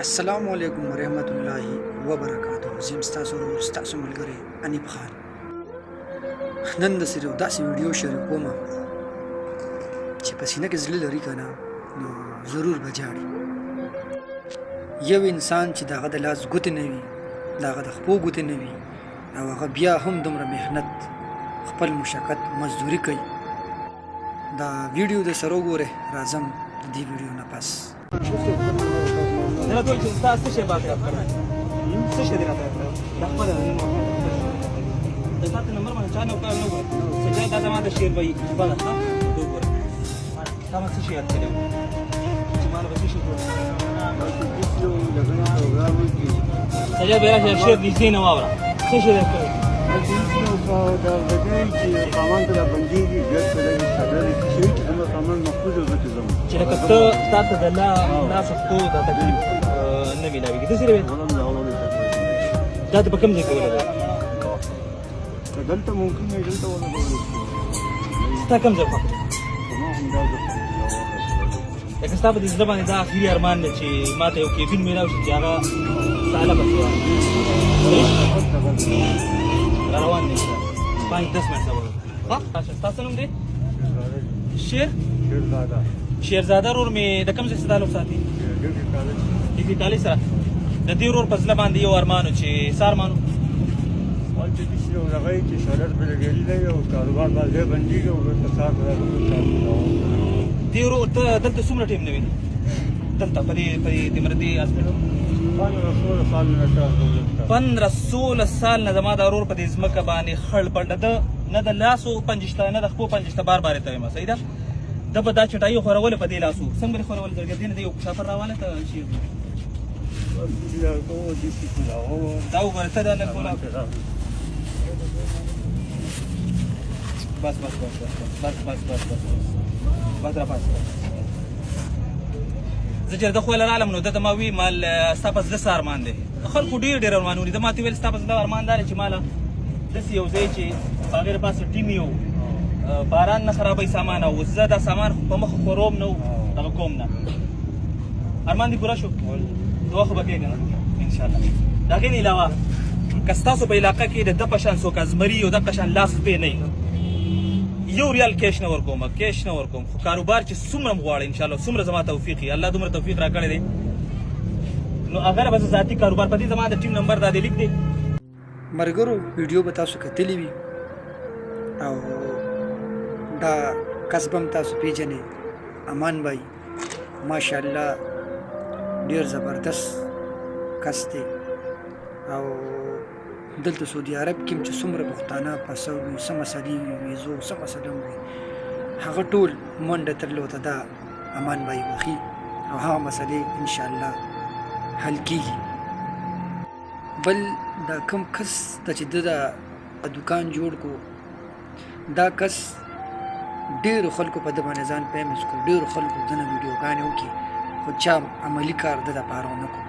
السلام علیکم ورحمت الله وبرکاته. زم ستاسو ملګری انیب خان. نن د سره داسې ویډیو شریکوم چې په سینه کې زړه لري کنه نو ضرور بجاړي. یو انسان چې دغه د لاس ګوتې نه وي، دغه د خپو ګوتې نه وي او هغه بیا هم دومره محنت خپل مشقت مزدوري کوي. دا ویډیو د سره وګوره. راځم د دې ویډیو نه پس أنا أقول أستاذ سشي باقي أفكر سشي دي راته دخل دخلت النمر ما كان وكان نور سجاد هذا ما تشير بي بلا ها دور كم سشي أتكلم ما أنا بس سشي سجاد بيرا شير دي زينة وابرا سشي ده چې لکه ته تاسو د لا سختو د تکلیف نه ملاوي د سره دا په کوم ځای کې ولګا دلته ممکن نه دلته ولګا تا کوم ځای په لکه ستاسو د زړه باندې دا اخیری ارمان دی چې ماته یو کیفین میلاو شي چې هغه ساله بس روان دي 5-10 منټه ها تاسو نوم دی شیرزاده رور می د کوم ځای تعلق ساتي ډیګری کالج سره د دې رور په ځل باندې یو ارمانو چې سارمانو ول چې دې یو لګای چې شرط به لګیلی دی او کاروبار باندې بنديږي او په سات دې رور ته دلته څومره ټیم نه وي دلته په دې تمردي هسپتال 15-16 سال نه زما د رور په دې ځمکه باندې خړ پړ نه د لاسو پنځشته نه د خپو پنځشته بار ته ما صحیح ده د په دا چټایو خورول په دې لاسو څنګه خورول درګ دین دی یو مسافر راواله ته شي دا وګوره ته دا کولا بس را پاس زجر د خو العالم نو د ما وی مال ستاسو د سارمان دي خلکو ډیر ارمانونه د ماته ویل ستاسو د ارمان دار چې مال د یو ځای چې بغیر پاسه ټیم یو باران نه خرابې سامان او زه دا سامان په مخ خوروم نو دغه کوم نه ارمان دي پورا شو دوه خو بکې کنه ان شاء الله دا غین علاوه کستاسو په علاقې کې د پشان سو کازمری او د پشان لاس به نه یو ریال کیش نه ورکوم خو کاروبار چې څومره غواړي ان شاء الله څومره زما توفیق الله دومره توفیق راکړي دي نو اگر بس ذاتی کاروبار په دې زما د ټیم نمبر دا دی لیک دی مرګرو ویډیو به تاسو کتلی وي او دا کسبم تاسو پیژنې امان بھائی ماشاءالله ډیر زبردست کس دی او دلته سعودي عرب کې چې څومره پښتانه پسو وي سم مسلې وي زو سم مسلې وي هغه ټول منډه ترلو ته دا امان بھائی وخی او هغه مسلې ان شاء الله حل کیږي. بل دا کم کس ته چې د دکان جوړ کو دا کس ډیر خلکو په د باندې ځان پیمس کو ډیر خلکو دنه ویډیوګانې وکړي خو چا عملی کار د لپاره نه کو.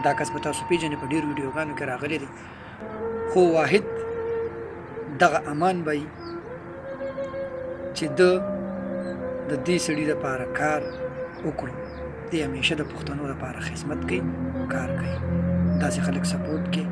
دا کس په تاسو پیژنې په ډیر ویډیوګانو کې راغلی دی خو واحد دغه امان بھائی چې د دې سړي لپاره کار وکړو دی همیشه د پښتنو لپاره خدمت کوي کار کوي داسې خلک سپورټ کوي